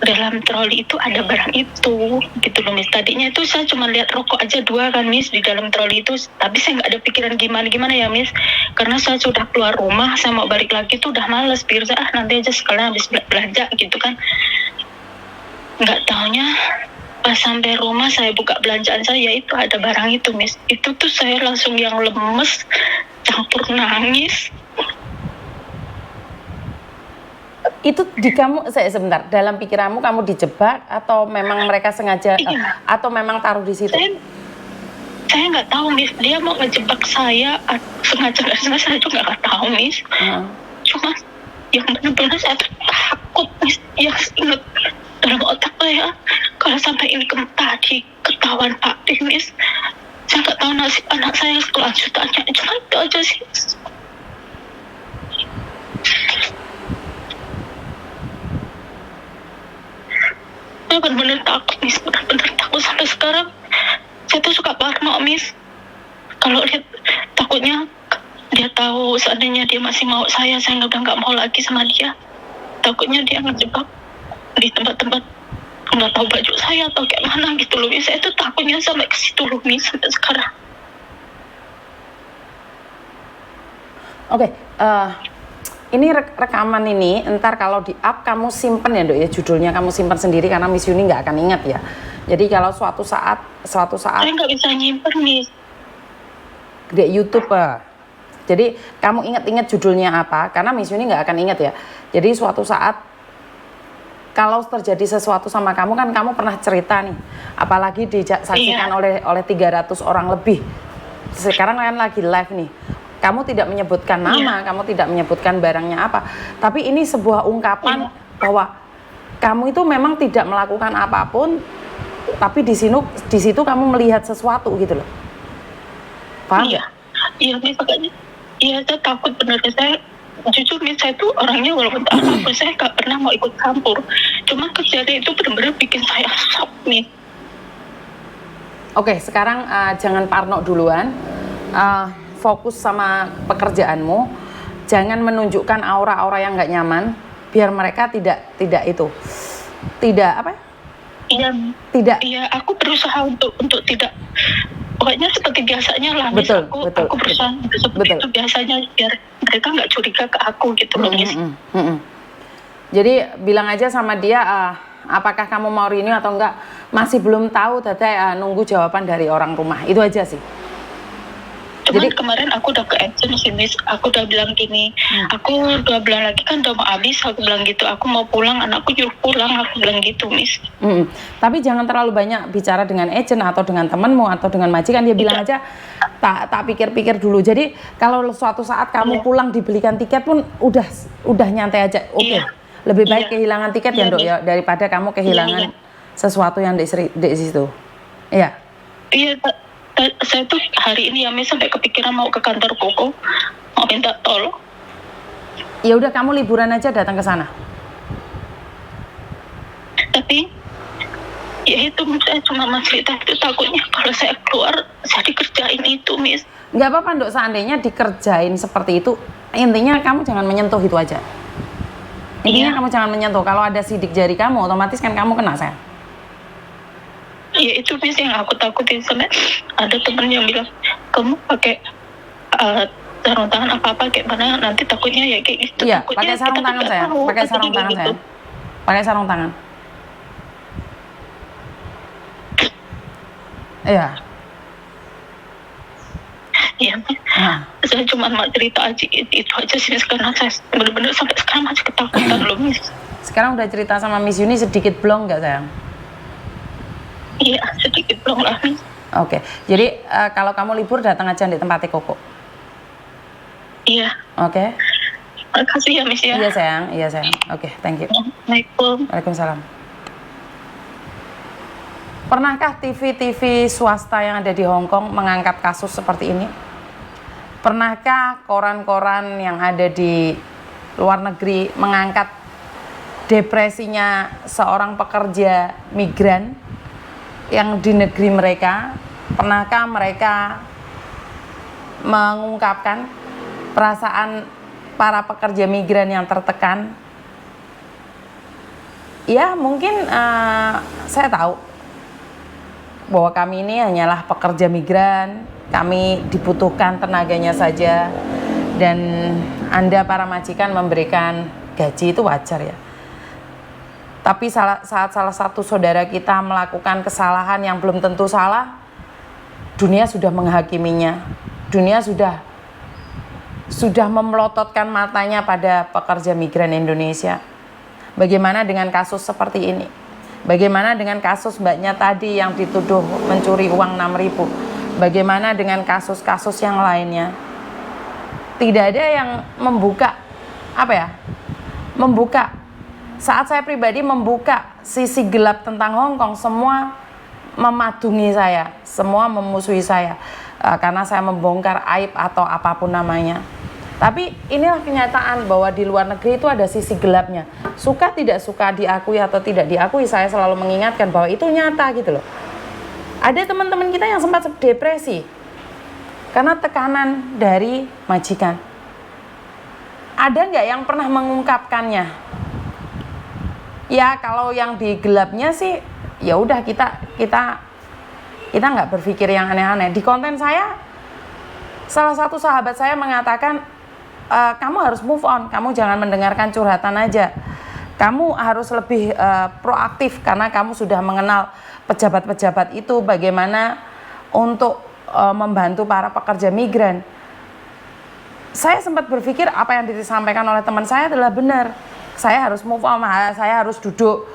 dalam troli itu ada barang itu gitu loh Miss. Tadinya itu saya cuma lihat rokok aja 2 kan Miss di dalam troli itu, tapi saya nggak ada pikiran gimana ya Miss, karena saya sudah keluar rumah, saya mau balik lagi tuh udah males, Firza nanti aja sekalian habis belanja gitu kan. Nggak taunya pas sampai rumah saya buka belanjaan saya, itu ada barang itu Miss. Itu tuh saya langsung yang lemes campur nangis. Itu di kamu, sebentar, dalam pikiranmu kamu dijebak atau memang mereka sengaja atau memang taruh di situ? Saya nggak tahu Miss, dia mau ngejebak saya sengaja nggak sengaja, saya juga nggak tahu Miss. Cuma yang benar-benar saya takut Miss, yang inget dalam otak saya kalau sampai ini tadi ketahuan Pak Miss, saya nggak tahu nasib anak saya selanjutnya. Cuma itu aja sih. Saya benar-benar takut Miss, benar-benar takut sampai sekarang. Saya tuh suka parno Miss. Kalau lihat, takutnya dia tahu seandainya dia masih mau saya udah nggak mau lagi sama dia. Takutnya dia ngejebak di tempat-tempat nggak tahu baju saya atau kayak mana gitu loh Miss. Saya tuh takutnya sampai ke situ loh Miss sampai sekarang. Oke, ini rekaman ini, entar kalau di up kamu simpen ya Dok ya, judulnya kamu simpen sendiri karena Miss Yuni nggak akan ingat ya. Jadi kalau suatu saat saya nggak bisa nyimpen Miss di YouTube. Jadi kamu ingat-ingat judulnya apa, karena Miss Yuni nggak akan ingat ya. Jadi suatu saat kalau terjadi sesuatu sama kamu kan kamu pernah cerita nih, apalagi disaksikan oleh 300 orang lebih. Sekarang kan lagi live nih. Kamu tidak menyebutkan nama, kamu tidak menyebutkan barangnya apa, tapi ini sebuah ungkapan bahwa kamu itu memang tidak melakukan apapun, tapi di situ kamu melihat sesuatu gitu loh. Paham? Iya, makanya. Iya, saya takut bener. Saya jujur nih, saya tuh orangnya walaupun tak apa, saya gak pernah mau ikut campur. Cuma kejadian itu benar-benar bikin saya shock nih. Oke, sekarang jangan parno duluan. Fokus sama pekerjaanmu, jangan menunjukkan aura-aura yang nggak nyaman, biar mereka tidak apa? Iya, aku berusaha untuk tidak, pokoknya seperti biasanya lah. Betul. Aku berusaha seperti itu biasanya biar mereka nggak curiga ke aku gitu loh Miss. Jadi bilang aja sama dia, apakah kamu mau renew atau enggak, masih belum tahu, Teteh nunggu jawaban dari orang rumah, itu aja sih. Cuman jadi, kemarin aku udah ke agent sih Miss, aku udah bilang gini, aku 2 bulan lagi kan udah mau habis, aku bilang gitu, aku mau pulang, anakku nyuruh pulang, aku bilang gitu Miss. Tapi jangan terlalu banyak bicara dengan agent atau dengan temanmu atau dengan majikan, dia bilang aja tak pikir-pikir dulu. Jadi kalau suatu saat kamu pulang dibelikan tiket pun udah nyantai aja, oke. Lebih baik kehilangan tiket ya Dok ya, daripada kamu kehilangan sesuatu yang di situ. Iya. Iya, saya tuh hari ini ya Miss sampai kepikiran mau ke kantor Koko, mau minta tolong. Ya udah, kamu liburan aja datang ke sana. Tapi ya itu saya cuma cerita itu, takutnya kalau saya keluar saya dikerjain itu Miss. Nggak apa-apa Dok, seandainya dikerjain seperti itu, intinya kamu jangan menyentuh itu aja. Intinya kamu jangan menyentuh. Kalau ada sidik jari kamu, otomatis kan kamu kena sayang. Iya, itu Miss yang aku takutin. Sampai ada temen yang bilang, kamu pakai sarung tangan apa kayak mana, nanti takutnya ya kayak gitu. Iya, pakai sarung tangan sayang, pakai sarung tangan gitu. Sayang, pakai sarung tangan. Iya. Iya, saya cuma mau cerita aja itu aja sih, karena saya benar-benar sampai sekarang masih ketakutan loh Miss. Sekarang udah cerita sama Miss Yuni sedikit blong nggak sayang? Iya, sedikit blong lah Miss. Oke, jadi kalau kamu libur datang aja di tempatnya Koko. Iya. Oke. Makasih ya Miss ya. Iya sayang. Oke, thank you. Assalamualaikum. Waalaikumsalam. Pernahkah TV swasta yang ada di Hong Kong mengangkat kasus seperti ini? Pernahkah koran-koran yang ada di luar negeri mengangkat depresinya seorang pekerja migran yang di negeri mereka? Pernahkah mereka mengungkapkan perasaan para pekerja migran yang tertekan Ya mungkin saya tahu bahwa kami ini hanyalah pekerja migran, kami dibutuhkan tenaganya saja, dan Anda para majikan memberikan gaji itu wajar ya. Tapi saat salah satu saudara kita melakukan kesalahan yang belum tentu salah, dunia sudah menghakiminya, dunia sudah memelototkan matanya pada pekerja migran Indonesia. Bagaimana dengan kasus seperti ini? Bagaimana dengan kasus mbaknya tadi yang dituduh mencuri uang 6.000? Bagaimana dengan kasus-kasus yang lainnya? Tidak ada yang membuka, saat saya pribadi membuka sisi gelap tentang Hong Kong, semua memadungi saya, semua memusuhi saya, karena saya membongkar aib atau apapun namanya. Tapi inilah kenyataan bahwa di luar negeri itu ada sisi gelapnya. Suka tidak suka, diakui atau tidak diakui, saya selalu mengingatkan bahwa itu nyata gitu loh. Ada teman-teman kita yang sempat depresi karena tekanan dari majikan. Ada nggak yang pernah mengungkapkannya? Ya kalau yang di gelapnya sih, ya udah kita nggak berpikir yang aneh-aneh. Di konten saya, salah satu sahabat saya mengatakan, kamu harus move on, kamu jangan mendengarkan curhatan aja, kamu harus lebih proaktif karena kamu sudah mengenal pejabat-pejabat itu bagaimana untuk membantu para pekerja migran. Saya sempat berpikir apa yang disampaikan oleh teman saya adalah benar. Saya harus move on, saya harus duduk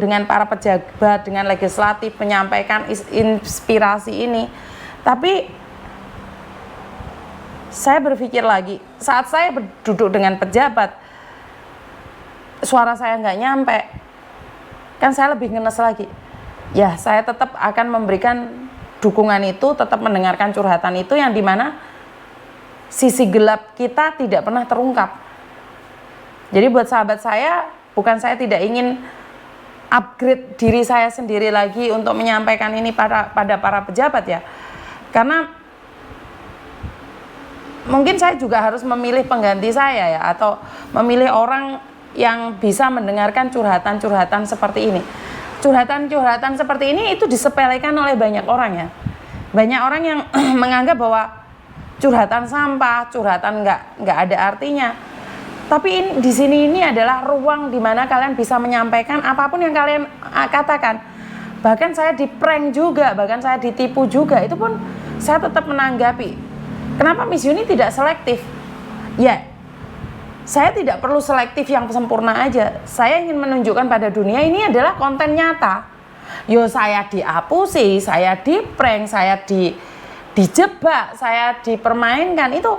dengan para pejabat, dengan legislatif, menyampaikan inspirasi ini. Tapi saya berpikir lagi, saat saya duduk dengan pejabat, suara saya nggak nyampe, kan saya lebih ngenes lagi. Ya, saya tetap akan memberikan dukungan itu, tetap mendengarkan curhatan itu yang dimana sisi gelap kita tidak pernah terungkap. Jadi buat sahabat saya, bukan saya tidak ingin upgrade diri saya sendiri lagi untuk menyampaikan ini pada para pejabat ya, karena mungkin saya juga harus memilih pengganti saya ya, atau memilih orang yang bisa mendengarkan curhatan-curhatan seperti ini. Curhatan-curhatan seperti ini itu disepelekan oleh banyak orang ya. Banyak orang yang menganggap bahwa curhatan sampah, curhatan nggak ada artinya. Tapi di sini ini adalah ruang di mana kalian bisa menyampaikan apapun yang kalian katakan. Bahkan saya di-prank juga, bahkan saya ditipu juga, itu pun saya tetap menanggapi. Kenapa Miss Yuni tidak selektif? Ya, saya tidak perlu selektif yang sempurna aja. Saya ingin menunjukkan pada dunia ini adalah konten nyata. Yo, saya diapusi, saya di-prank, saya dijebak, saya dipermainkan. Itu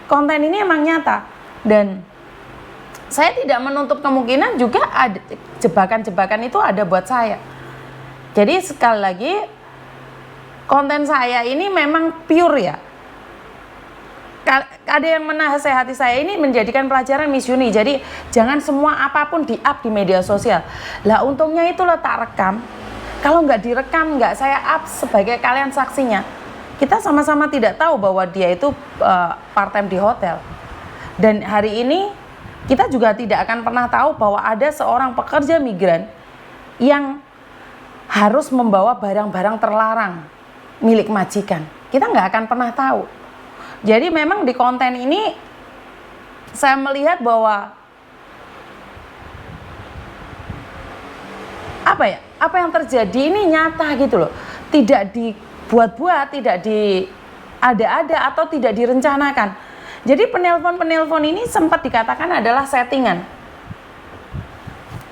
konten ini emang nyata. Dan saya tidak menutup kemungkinan juga ada jebakan-jebakan itu ada buat saya. Jadi sekali lagi, konten saya ini memang pure ya. Ada yang menasehati saya ini menjadikan pelajaran Miss Yuni. Jadi jangan semua apapun di-up di media sosial. Lah untungnya itu letak rekam. Kalau nggak direkam, nggak saya up sebagai kalian saksinya. Kita sama-sama tidak tahu bahwa dia itu part-time di hotel. Dan hari ini kita juga tidak akan pernah tahu bahwa ada seorang pekerja migran yang harus membawa barang-barang terlarang milik majikan. Kita nggak akan pernah tahu. Jadi memang di konten ini saya melihat bahwa apa yang terjadi ini nyata gitu loh. Tidak dibuat-buat, tidak diada-ada atau tidak direncanakan. Jadi penelpon ini sempat dikatakan adalah settingan.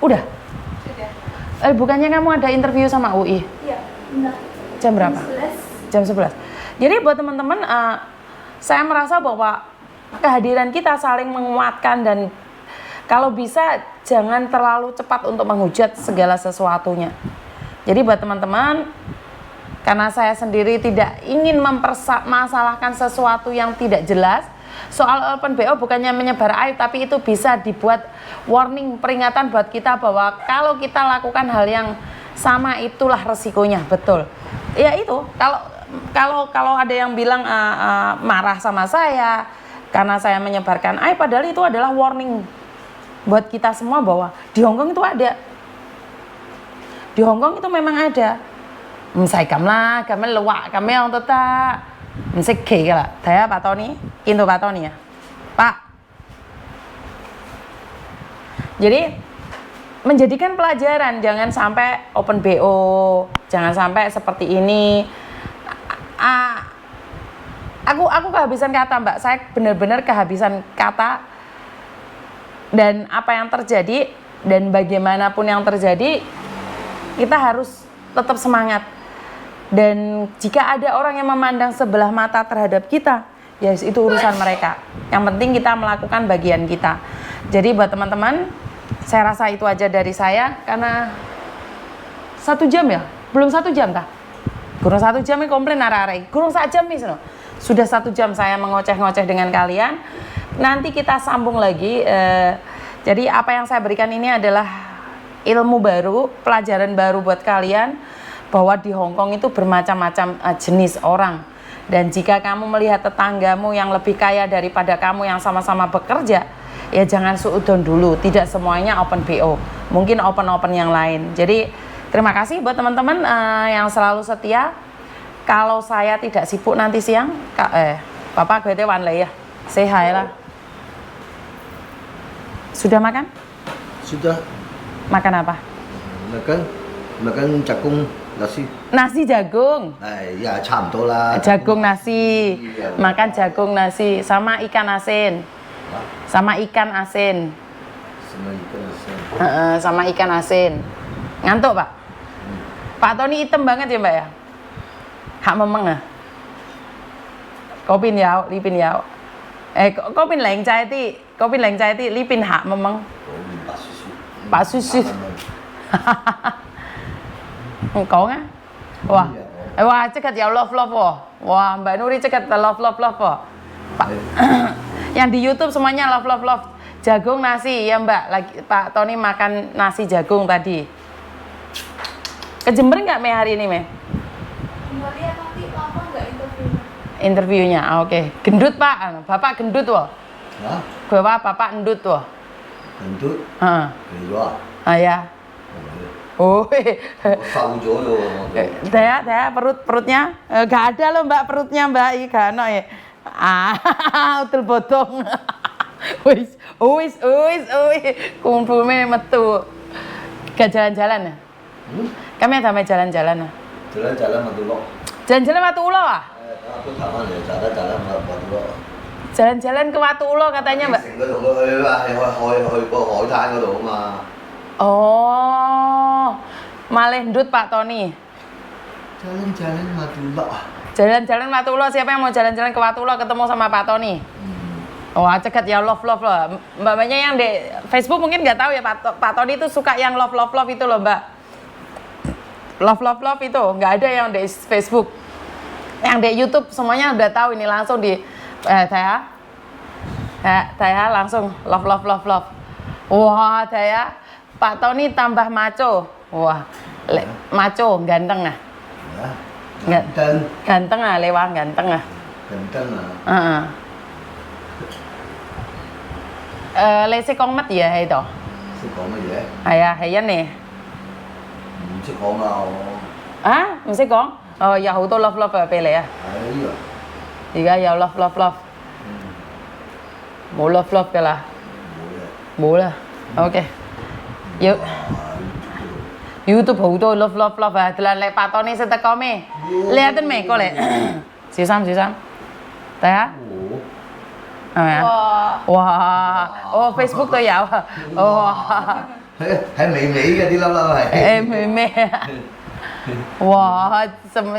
Udah? Sudah. Bukannya kamu ada interview sama UI? Iya, benar. Jam berapa? Jam 11. Jam 11. Jadi buat teman-teman, saya merasa bahwa kehadiran kita saling menguatkan dan kalau bisa jangan terlalu cepat untuk menghujat segala sesuatunya. Jadi buat teman-teman, karena saya sendiri tidak ingin mempermasalahkan sesuatu yang tidak jelas, soal Open BO bukannya menyebar aib, tapi itu bisa dibuat warning, peringatan buat kita bahwa kalau kita lakukan hal yang sama itulah resikonya, betul. Ya itu, kalau ada yang bilang marah sama saya karena saya menyebarkan aib, padahal itu adalah warning buat kita semua bahwa di Hongkong itu ada Di Hong Kong itu memang ada. 唔使咁啦，咁樣畫咁樣都得，唔識企噶啦。睇下Pak Tony，見到Pak Tony ya, Pak. Jadi menjadikan pelajaran, jangan sampai open BO, jangan sampai seperti ini. Aku kehabisan kata Mbak, saya benar-benar kehabisan kata. Dan apa yang terjadi dan bagaimanapun yang terjadi, kita harus tetap semangat. Dan jika ada orang yang memandang sebelah mata terhadap kita, ya itu urusan mereka. Yang penting kita melakukan bagian kita. Jadi buat teman-teman, saya rasa itu aja dari saya, karena 1 jam ya, belum 1 jam kah? Kurang 1 jam ini komplain arah-arah, kurang 1 jam nih, sudah 1 jam saya mengoceh-ngoceh dengan kalian. Nanti kita sambung lagi. Jadi apa yang saya berikan ini adalah ilmu baru, pelajaran baru buat kalian, bahwa di Hong Kong itu bermacam-macam jenis orang. Dan jika kamu melihat tetanggamu yang lebih kaya daripada kamu yang sama-sama bekerja, ya jangan suudon dulu. Tidak semuanya open BO, mungkin open-open yang lain. Jadi terima kasih buat teman-teman yang selalu setia. Kalau saya tidak sibuk nanti siang, Bapak gue wan lah ya, say hi lah. Sudah makan? Sudah. Makan apa? Makan jagung nasi. Nasi jagung. Ya 差唔多啦。 Jagung nasi. Makan jagung nasi sama ikan asin. Sama ikan asin. Sama ikan asin. Sama ikan asin. Ngantuk, Pak? Pak Tony hitam banget ya, Mbak ya? Hak memeng ah. Kopin yao, lipin yao. Kopin leng chai ti, lipin hak memeng. Pak Susu. Có á. Wah, cekat ya love wah. Wah, Mbak Nuri cekat love wah. Pak. Yang di YouTube semuanya love. Jagung nasi ya Mbak. Lagi Pak Tony makan nasi jagung tadi. Ke Jember nggak Me hari ini Me? Nggak lihat nanti lama nggak interviewnya. Interviewnya, oke. Gendut Pak, Bapak gendut wah. Hah? Bapak endut wah. Gendut? Heeh. Iya. Ya. Oh, Tahu joyo. Daya perutnya nggak ada loh Mbak, perutnya Mbak gak ono ya. Utul bodong. Wis, kumpulnya metu. Gak jalan-jalan ya? Kami ada jalan-jalan ya? Jalan-jalan Matu Lo. Jalan-jalan Watu Ulo ah? Aku tahu ya, jalan-jalan Matu Lo. Jalan-jalan ke Watu Ulo katanya Mbak. Thành嗰度咯，去個海灘嗰度啊嘛。 Oh, malih ndut Pak Tony. Jalan-jalan Matu Lo. Jalan-jalan Watu Ulo, siapa yang mau jalan-jalan ke Watu Ulo ketemu sama Pak Tony? Wah, cekat ya love loh. Mbak-mbaknya yang di Facebook mungkin nggak tahu ya Pak Tony itu suka yang love itu loh Mbak. Love itu nggak ada yang di Facebook. Yang di YouTube semuanya udah tahu ini, langsung di saya langsung love. Wah, saya Pak Tony tambah maco. Wah, maco ganteng ah. Ganteng ah, lewat ganteng ah. Ganteng ah. Lê識講乜嘢喺度？識講乜嘢？係啊，係欣妮。唔識講啊我。啊，唔識講？哦，有好多 love 俾你啊！而家有 love，冇 love 㗎啦，冇啦。OK，要 YouTube 好多 love 啊！嗱，你Pak Tony識得講咩？lihatin咩過嚟？小心，睇下。係咪啊？哇！哦 ，Facebook 都有啊！哇！喺美美嘅啲粒係。美美啊！Wah,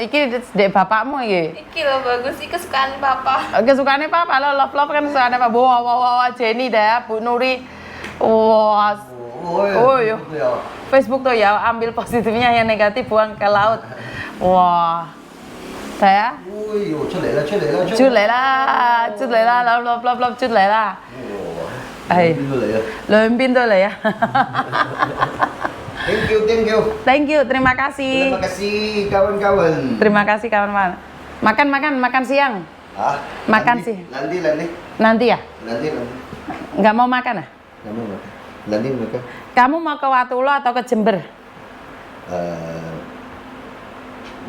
iki dek bapakmu iki. Iki loh bagus, ini kesukaan papa. Kesukaannya papa lo, love kan kesukaannya papa. Wah, Jenny dah, Bu Nuri. Wah. Oh, yo. Facebook tuh ya, ambil positifnya, yang negatif buang ke laut. Wah. Saya?出嚟啦，love 出嚟啦。係。兩邊都嚟啊。Thank you, terima kasih. Terima kasih kawan-kawan. Terima kasih kawan-kawan. Makan siang. Makan sih. Nanti ya? Nanti. Nggak mau makan ah? Nggak mau makan. Nanti makan. Kamu mau ke Watu Ulo atau ke Jember?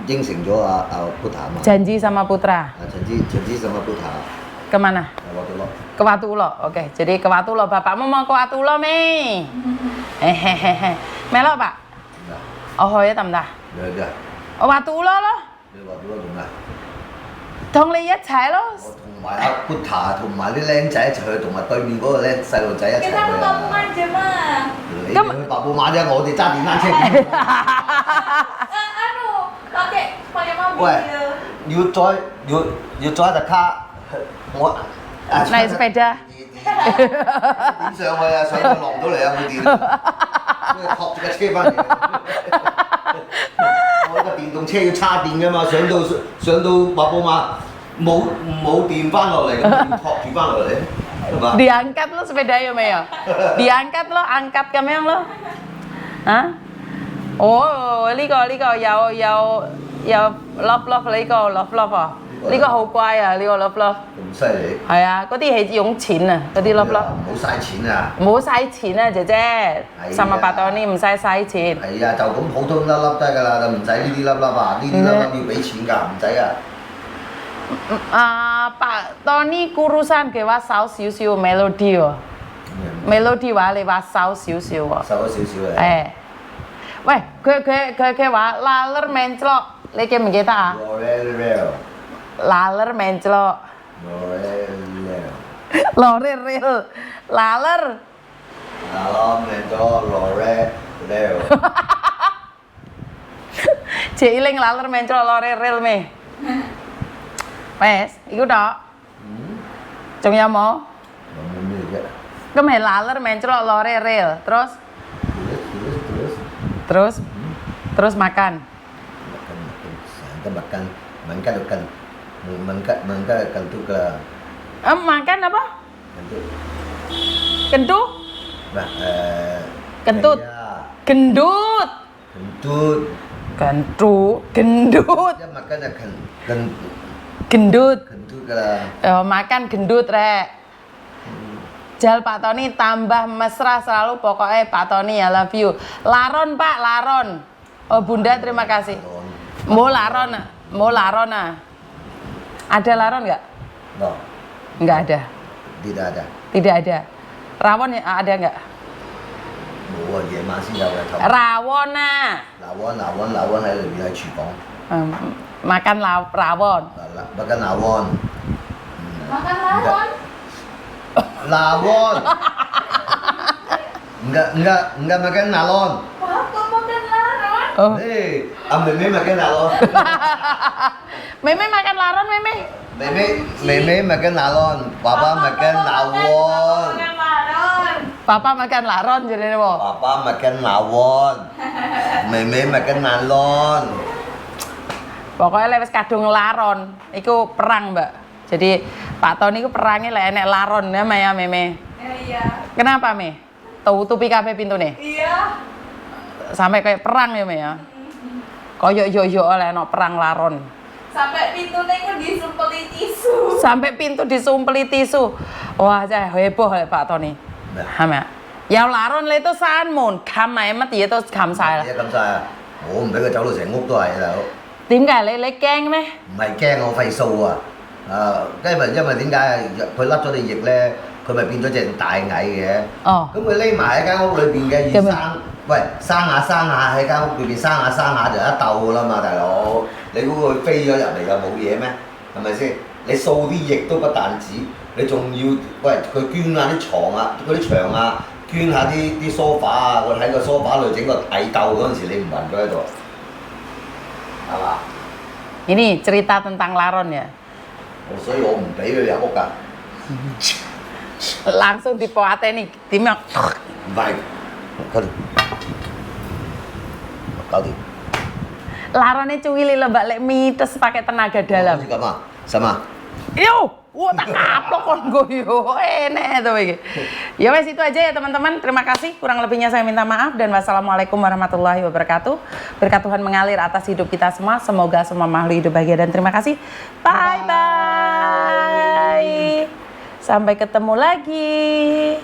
應承咗阿 Putra 嘛。 Janji sama Putra. janji sama Putra. Kemana? Waktu lo. Ke Watulo. Oke, jadi ke Watulo. Bapakmu mau ke Watulo, Mi. Hehehe. Melok, Pak? Nah, Oh, ya tầm ta. udah. Oh, Watulo lo. Đi Watulo同啦。 同你一齊咯。我同埋阿 Putra 同埋啲僆仔一齊去，同埋對面嗰個咧細路仔一齊去 Kita ke 啊。 kampung aja mah. 你哋去白布馬啫，我哋揸電單車。 Anu, pakai mobil. 喂，要drive the car，我 Naik sepeda. 點上去啊？上去落唔到嚟啊！冇電，托住架車翻嚟。我架電動車要叉電㗎嘛，上到白布馬冇電翻落嚟，咁要托住翻落嚟，係嘛？ Diangkat lo sepedanya, Mi ya? Diangkat lo, angkat kami yang lo. Hah? Oh, ini kok有 love 呢個 love 啊？呢個好乖啊！呢個 love。 咁犀利！係啊，嗰啲係用錢啊，嗰啲 love。 唔好嘥錢啊！ 唔好嘥錢啊，姐姐。sama Pak Tony唔使嘥錢。係啊，就咁普通粒粒得㗎啦，就唔使呢啲粒粒啊！呢啲粒粒要俾錢㗎，唔使啊！ Pak Tony kurusan嘅話少少少 melody 喎，melody 話你話少少少喎。收咗少少誒，喂，佢話 laler menclok， 你記唔記得啊 ？laler menclok。 Lorel, laler. Alam itu Lorel. Ciling laler menclok Lorel me. Wes, iku tok. Chung ya mo. Cái laler menclok Lorel, terus makan. Makan tuh ke Makan apa? Kentut? Nah, Kentut. Gendut. Gendut. Dia makan Gendut. kentut ke Makan gendut rek. Jal Pak Tony tambah mesra selalu pokoknya Pak Tony I love you. Laron Pak, laron. Oh Bunda terima kasih. Mau laron ah. Ada laron nggak? No, Nggak ada. tidak ada. Tidak ada. Rawon ya, ada nggak?冇啊，夜晚先有嘅。 Rawon ah. Lawon喺裏邊喺廚房。 Makan rawon. Makan lawon. Makan rawon. Lawon. Enggak makan lalon. Papa makan rawon. Oh. Meme makan lalon. Meme makan laron Meme. Meme makan lalon. Papa makan lawon. Makan rawon. Papa makan laron jadi mo. Papa makan lawon. Meme makan lalon. Pokoknya lewat kadung laron, iku perang mbak. Jadi Pak Tony iku perangnya lah enek laron ya Maya Meme. Iya. Kenapa Me? Tutupi kafe pintu nih. Iya. Sampai kayak perang ya Me ya. Koyok yo oleh no perang laron. Sampai pintunya itu disumpeli tisu. Sampai pintu disumpeli tisu. Wah, saya heboh ya Pak Tony. Hama. Yang laron lah itu sanmun, kam mai mất gì tôi kam sai Iya lah.咁晒啊！我唔俾佢走到成屋都係大佬。 點解你驚咩？唔係驚我費數啊！因為點解啊？佢甩咗隻翼咧，佢咪變咗隻大蟻嘅。哦，咁佢匿埋喺間屋裏邊嘅，咁生下喺間屋裏邊生下就一竇噶啦嘛，大佬。你估佢飛咗入嚟又冇嘢咩？係咪先？你掃啲翼都不但止，你仲要佢捐下啲床啊、嗰啲牆啊，捐下啲梳化啊，我喺個梳化度整個蟻竇嗰陣時，你唔暈咗喺度，係嘛？ Ini cerita tentang laron ya. 所以我唔俾佢入屋㗎。 Langsung dipoateni, timnya. 唔係，搞掂。 Laronnya cuwili lebak lek mites pakai tenaga dalam. Juga mah, sama. Yo, wah tak kaplok kon goyo. Enek tuh iki. Ya wes itu aja ya teman-teman. Terima kasih. Kurang lebihnya saya minta maaf dan wassalamualaikum warahmatullahi wabarakatuh. Berkat Tuhan mengalir atas hidup kita semua. Semoga semua makhluk hidup bahagia dan terima kasih. Bye bye. Sampai ketemu lagi.